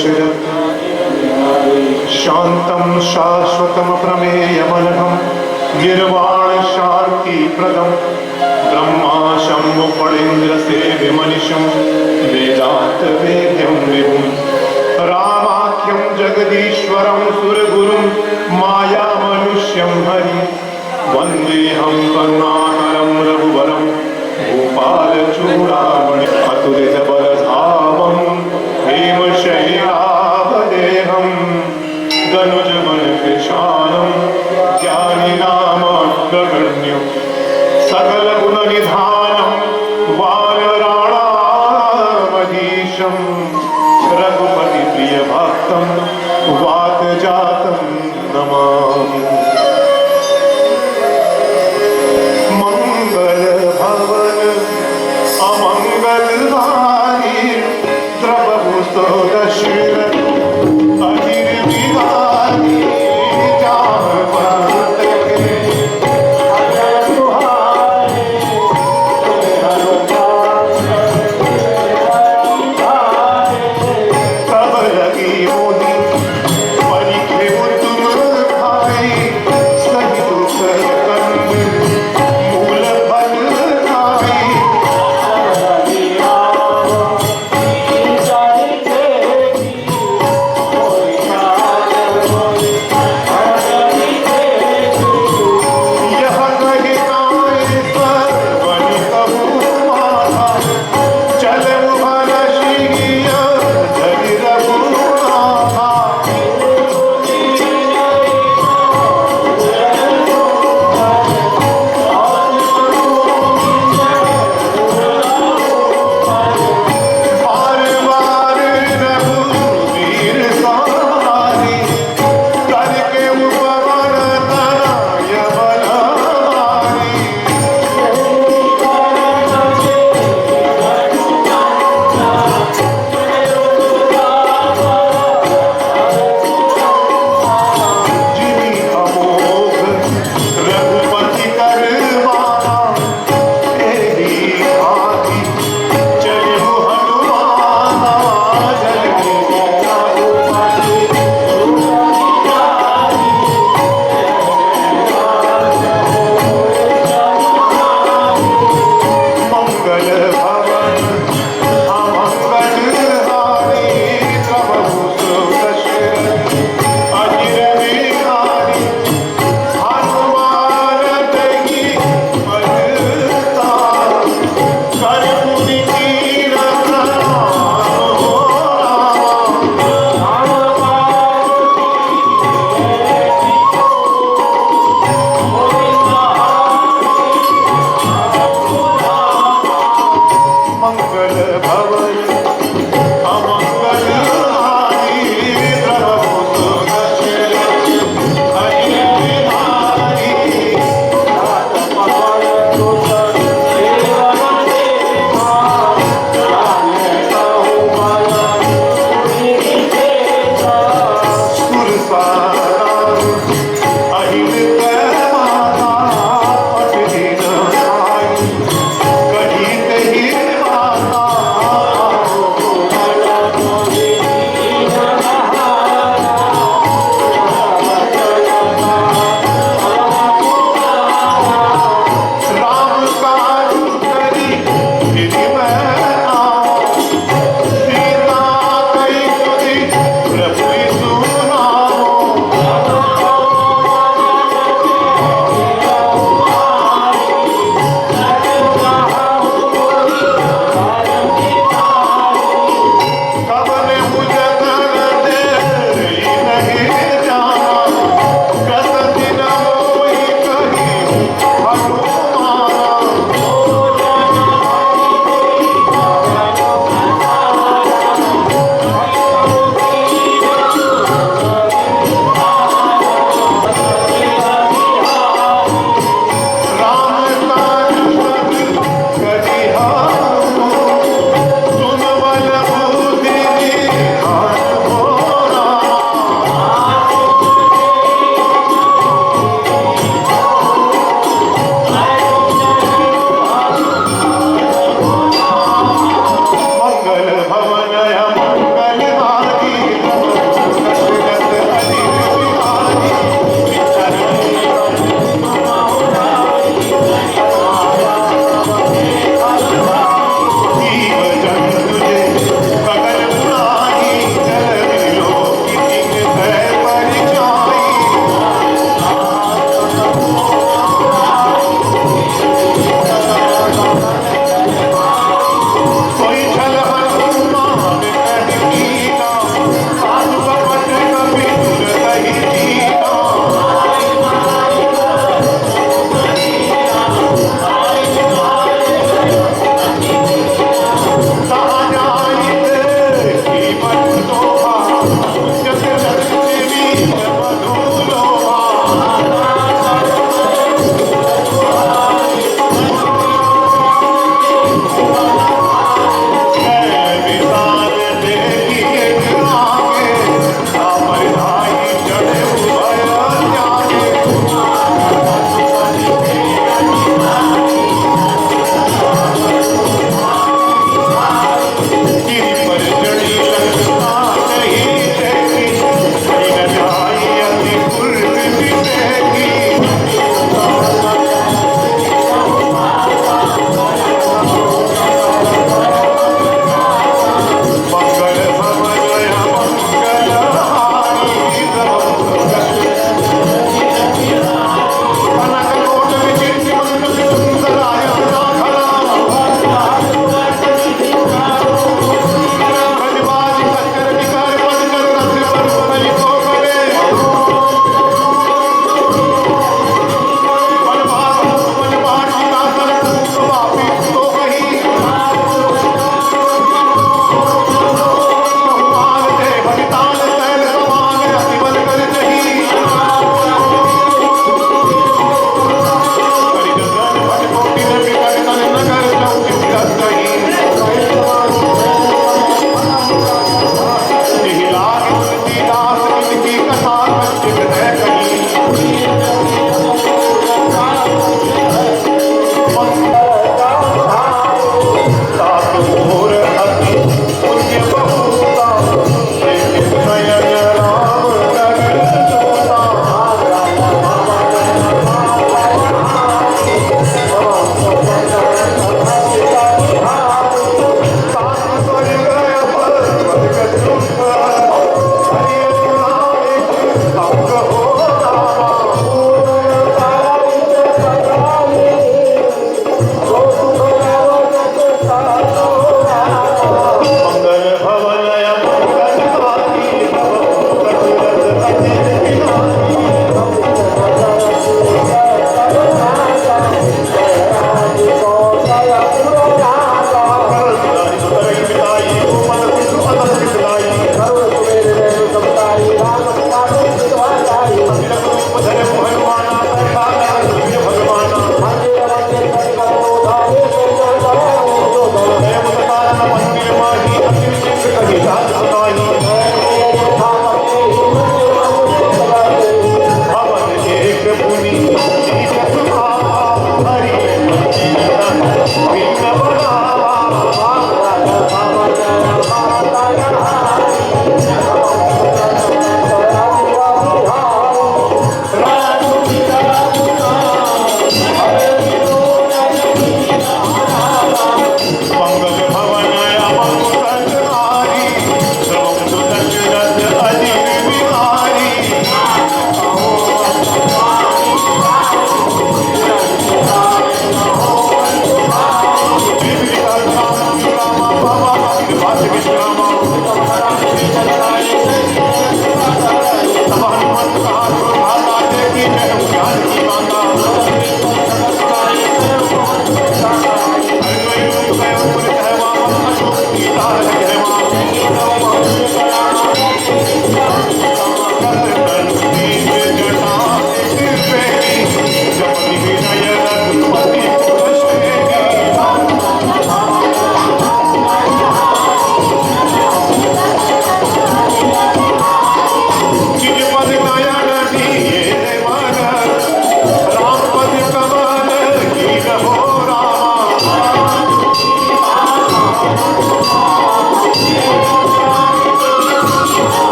दशरथ शांतं शाश्वतं प्रमेयमनघं निर्वाण शांति प्रदं ब्रह्मा शंभु फणीन्द्र सेव्यमनिशं वेदांत वेद्यं विभुं रामाख्यं जगदीश्वरं सुरगुरुं माया मनुष्यं हरि वन्देऽहं करुणाकरं रघुवरं गोपालचूडामणि अतुलितबलधामं हेमशय्यावदेहं दनुजवनकृशानं ज्ञानिनामग्रगण्यं सकलगुणनिधानं वानराणामधीशं रघुपतिप्रियभक्तं वातजातं नमामि। मंगल भवन अमंगल हारी द्रवहु तो दशरथ अहिर बिहारी जान परात के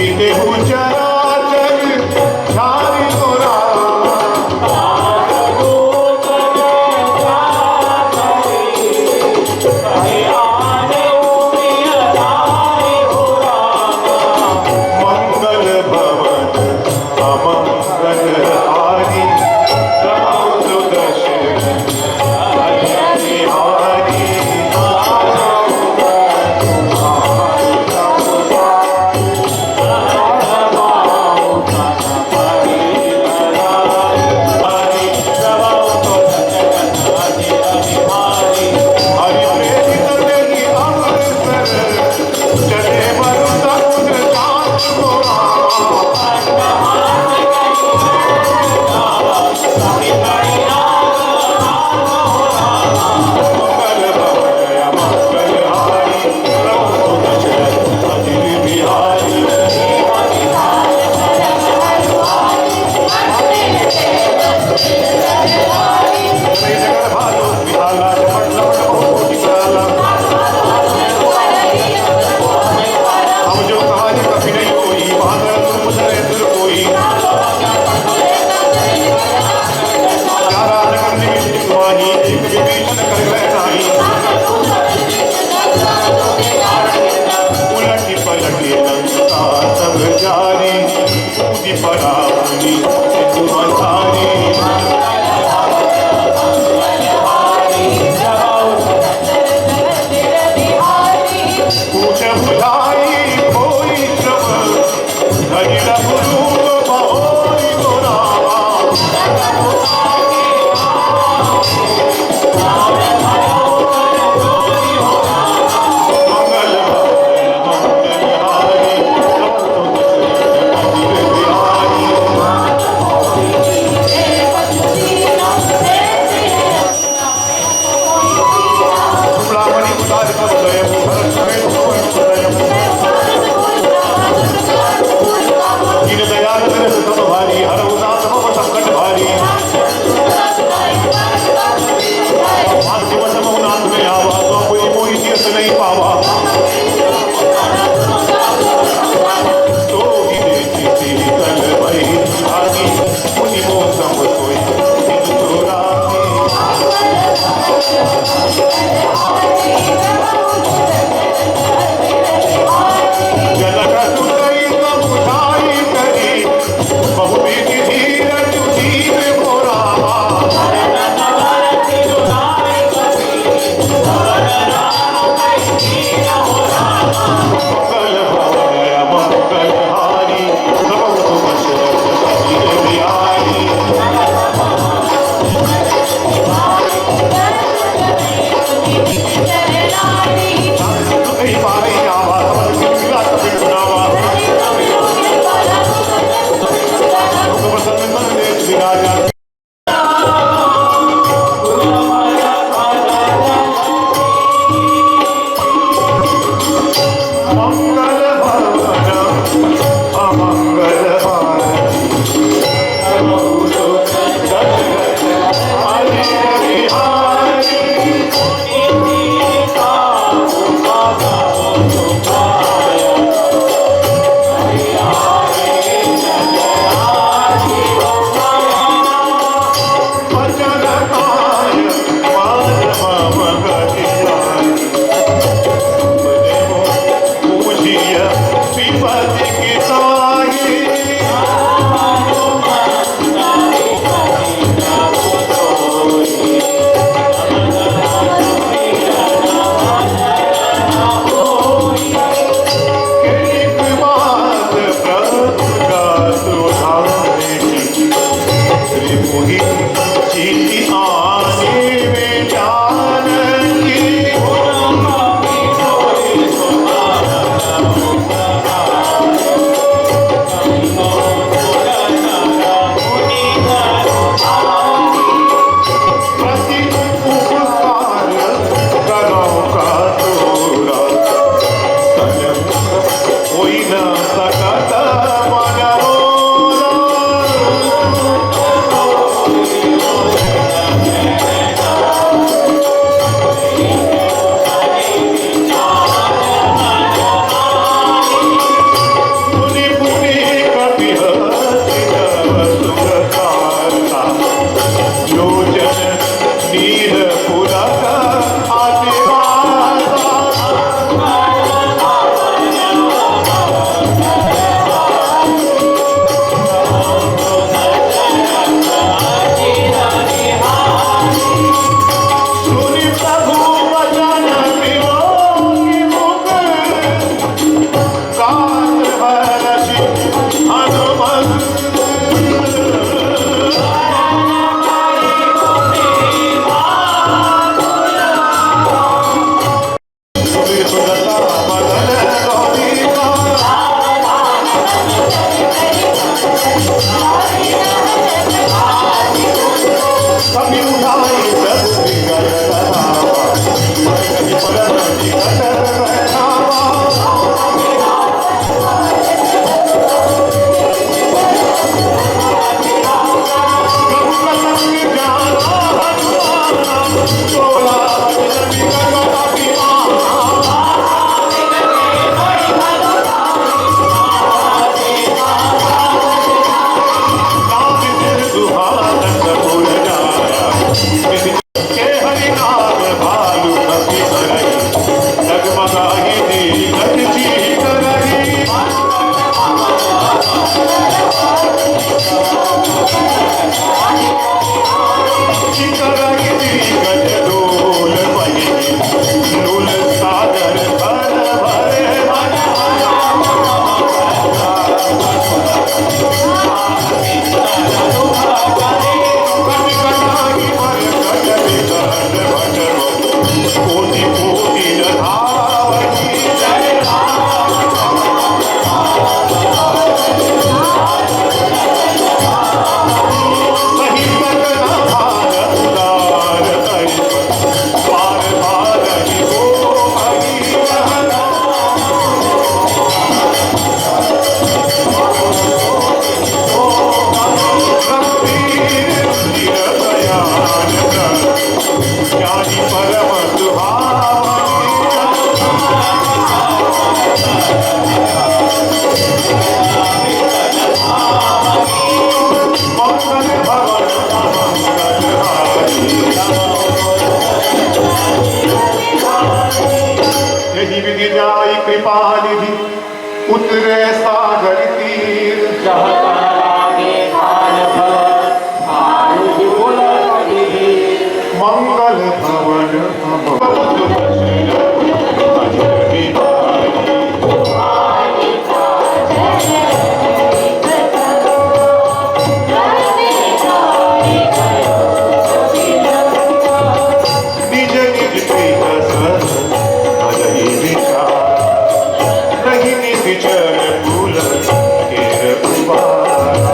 जीते हूँ चरा जारी पूजी परावनी तुम्हारी पूछ बुझाई कोई श्रम हरि रघुरूप बहोरी गोरावा नहीं पावा तो ही देती थी कल भई आगे मुनि मौसम कोई छोरा जनक सुनई तो बुझाई करी बहु बेटी धीरज जीव मोरा मंगल भवन निज निज प्रीत सर भजहि विचार नहीं निश्चर फूल केर उबारा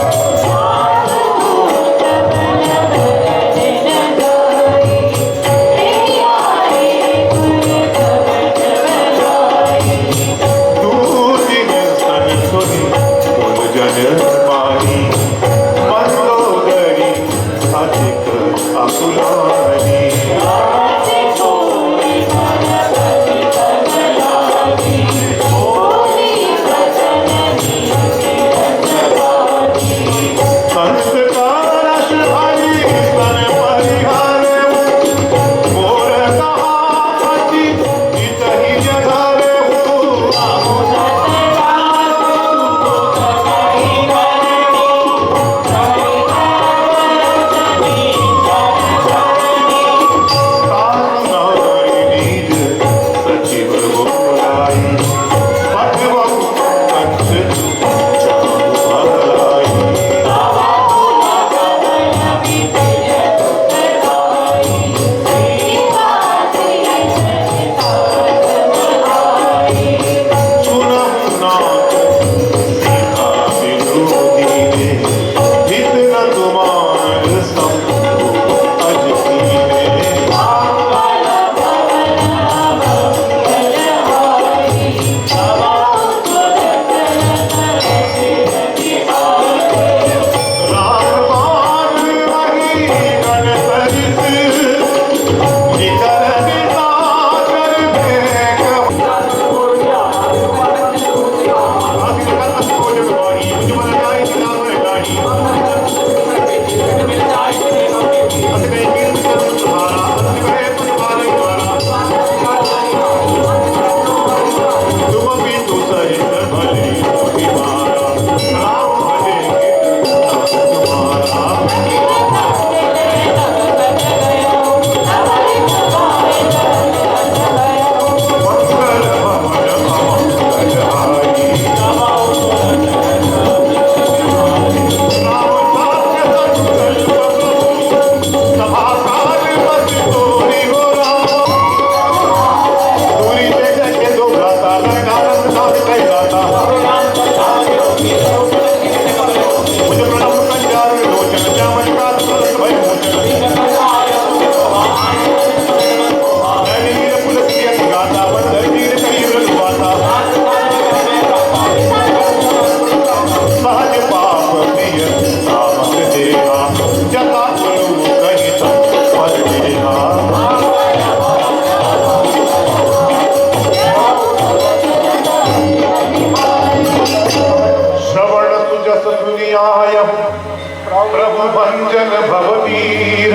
प्रभु भंजन भववीर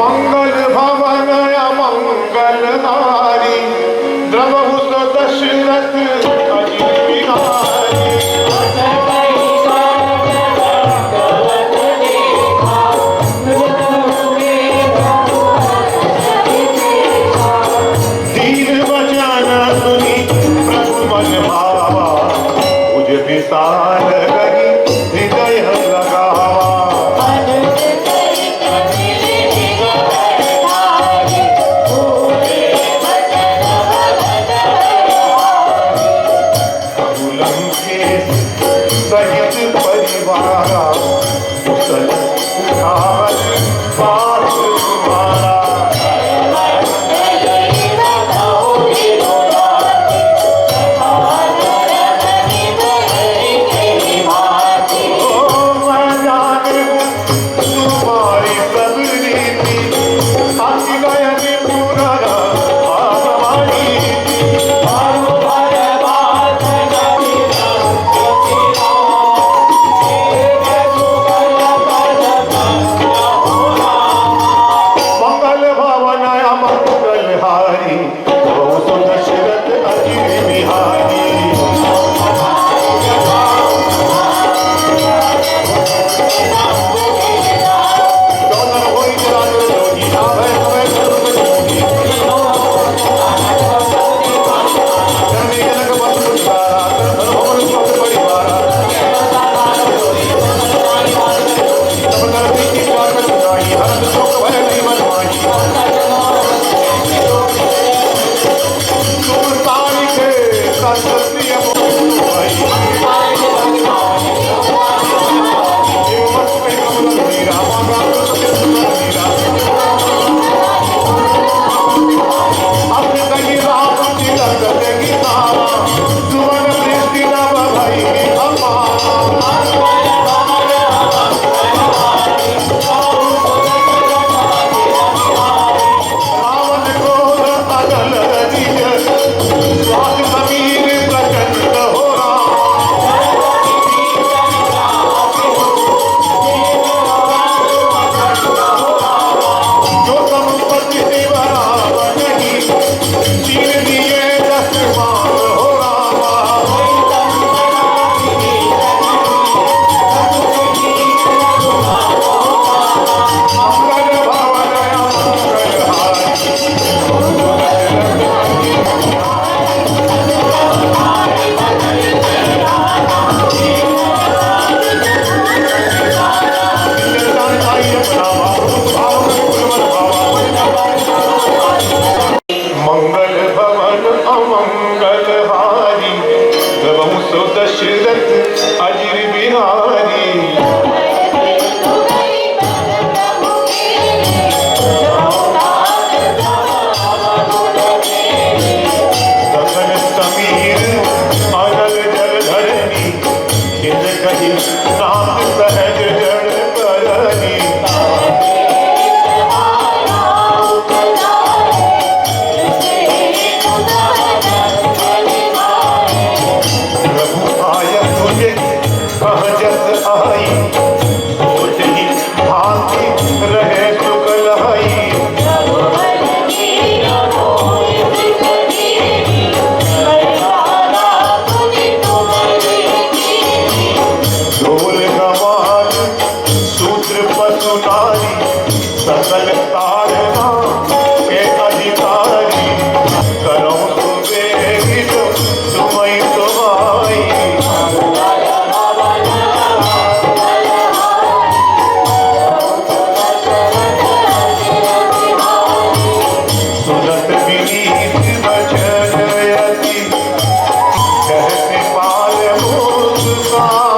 मंगल भवन अमंगल नारी द्रवहु दशरथ अजित बिहारी दीन बजाना सुनी प्रभु मन भावा मुझ विशाल गही हृदय लगावा मंगलहारी गवहु सो दशरथ अजिर बिहारी गगन समीर अनल जल धरनी इन कही नाम सहज जड़ करनी प्रभु आय तुझे कह जस आई सोच ही भांति रहे सुख लहाई ढोल गवार सूत्र पशु नारी सकल तारना के अधिकारी करो सुबेगित सुमई सुमाई सुनत विनीत वचन यति कहते पाल मुस्काई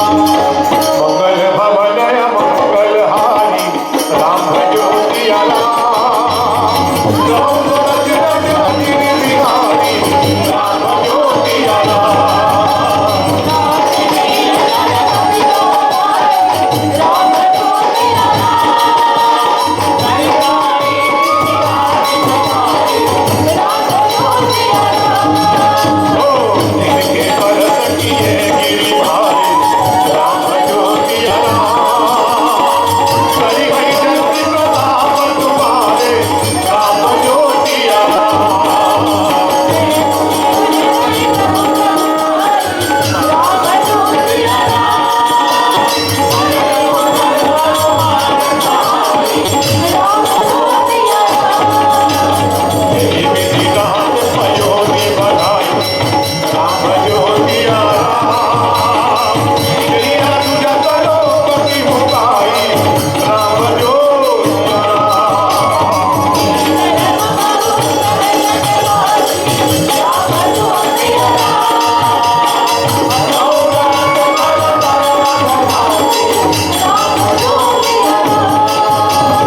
मंगल भवन मंगलहारी राम भजो सिया राम राम दशरथ अजिर बिहारी राम भजो सिया राम इनके बरस किए गिरिधारी राम भजो सिया राम करी गई जगत प्रताप तुम्हारे राम भजो सिया राम तेरी विधि दान पयोधि बधाई राम भजो सिया राम तेरी अनुजा करो पति मुकाई राम भजो सिया राम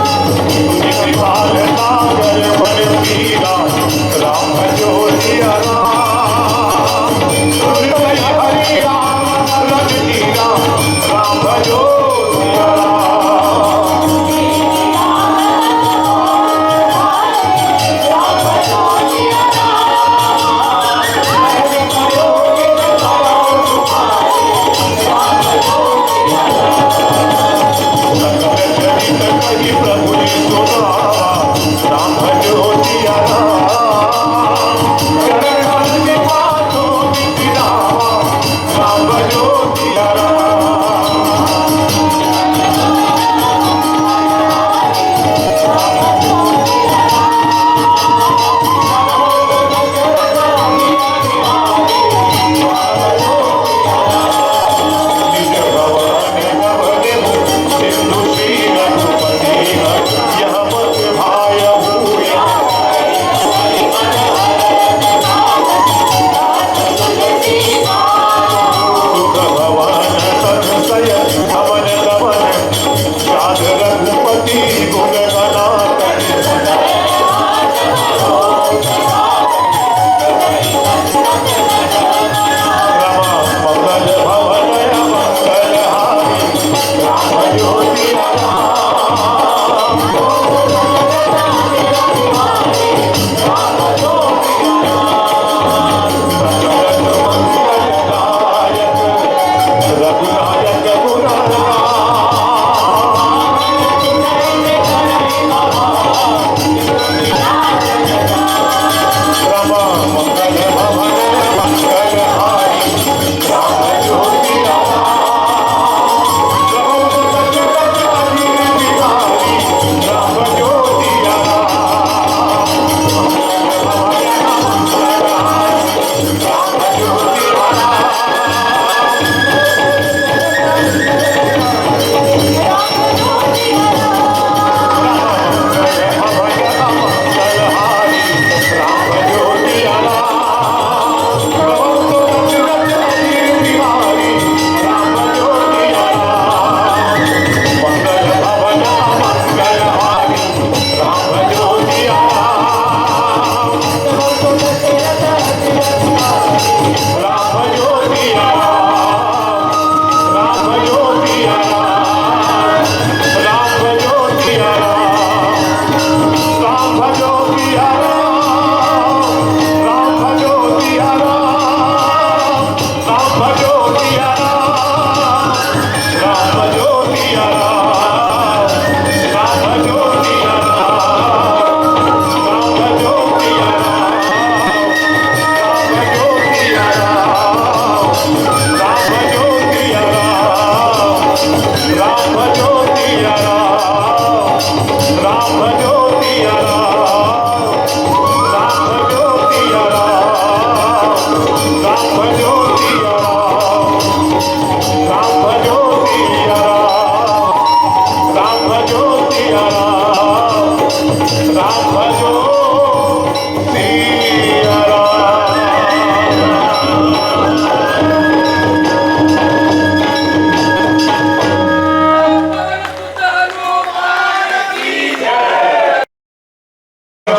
कृपाल नागर बन वीरा राम भजो सिया राम सुरभय हरि राम रघुवीरा राम भजो सिया राम सकल चरित कहि प्रभु सुनावा राम भजो सिया राम चरण कमल के पाछो बिरावा राम भजो सिया राम निज भवानी भवने सिंधु श्री रघुपति यह मत भाय भूया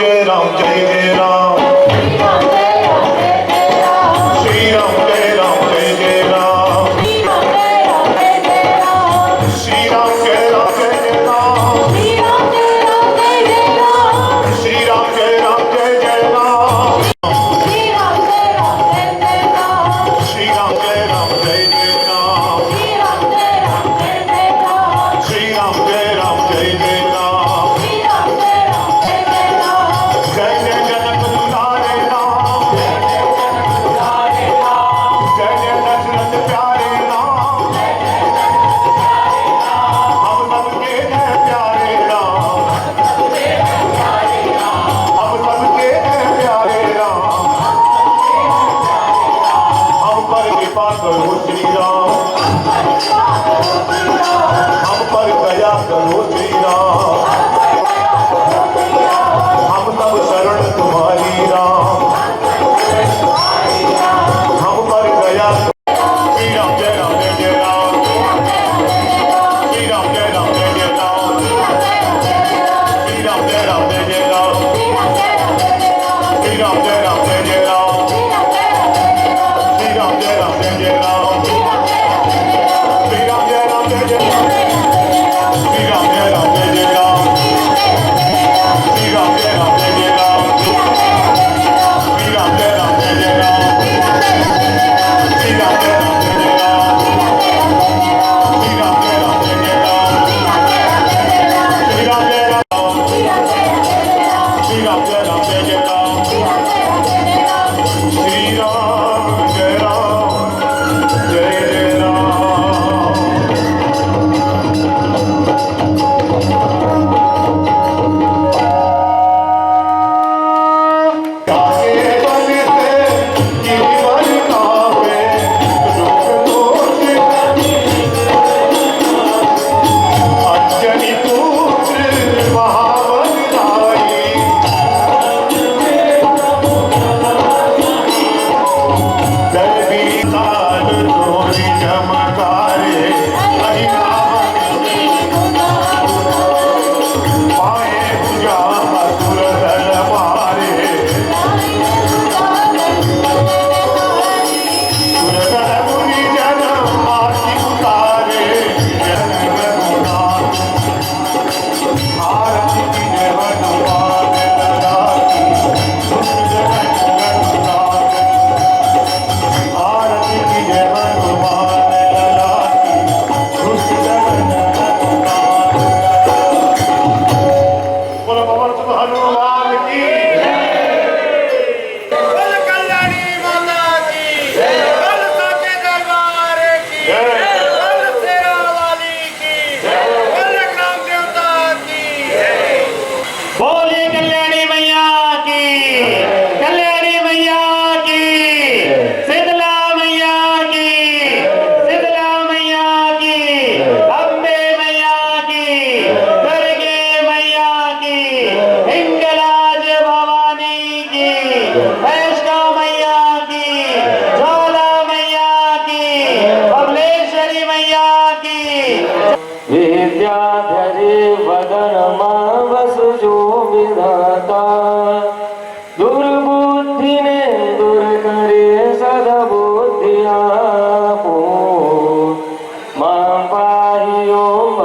जय राम जय जय राम श्री राम जय राम जय जय राम श्री राम जय राम जय जय राम श्री राम जय राम जय जय राम श्री राम जय राम जय जय राम श्री राम जय राम जय जय राम श्री राम जय राम जय जय राम जय जय जनक दुलारे राम जय जय दशरथ प्यारे राम हम सबके हैं प्यारे राम हम सबके हैं प्यारे राम हम पर कृपा करो श्री राम हम पर दया करो श्री राम हम सब शरण तुम्हारी राम हम पर दया श्री राम जय राम जय जय राम श्री राम जय राम जय जय राम श्री राम जय राम जय जय राम श्री राम जय राम जय जय राम श्री राम जय राम जय जय राम श्री राम जय राम जय जय राम श्री राम जय राम जय जय राम श्री राम जय राम जय जय राम श्री राम जय राम जय जय राम श्री राम जय राम जय जय राम श्री राम जय राम जय जय राम श्री राम जय राम श्री राम जय राम जय जय राम श्री राम जय राम जय जय राम काके बनते जीवन कावे दुख दोष अंजनी पुत्र महावन राई जल बीताल तोरी चमकारे पाए पूजा असुर दल मारे सुरगण मुनि जन आरती उतारे जन्म गुना आरती की जय हनुमान ललाकी दुष्ट जन गरुड़ा आरती की जय हनुमान ललाकी दुष्ट जन गरुड़ा बोलो पवन सुत हनुमान की बोल कल्याणी माता की बोल साचे दरबार की बोल शेरा वाली की बोल ग्राम देवता की बोलिए कल्याणी मैया की कल्याणी मैया की शीतला मैया की शीतला मैया की अम्बे मैया की दुर्गे मैया की हिंगलाज भवानी की वैष्णव मैया की ज्वाला मैया की बबलेश्वरी मैया की विद्याधरी वदनमा वसुजो विधाता दुर्बुद्धि ने दूर करे सदबुद्धि आपो मां पाहि ओम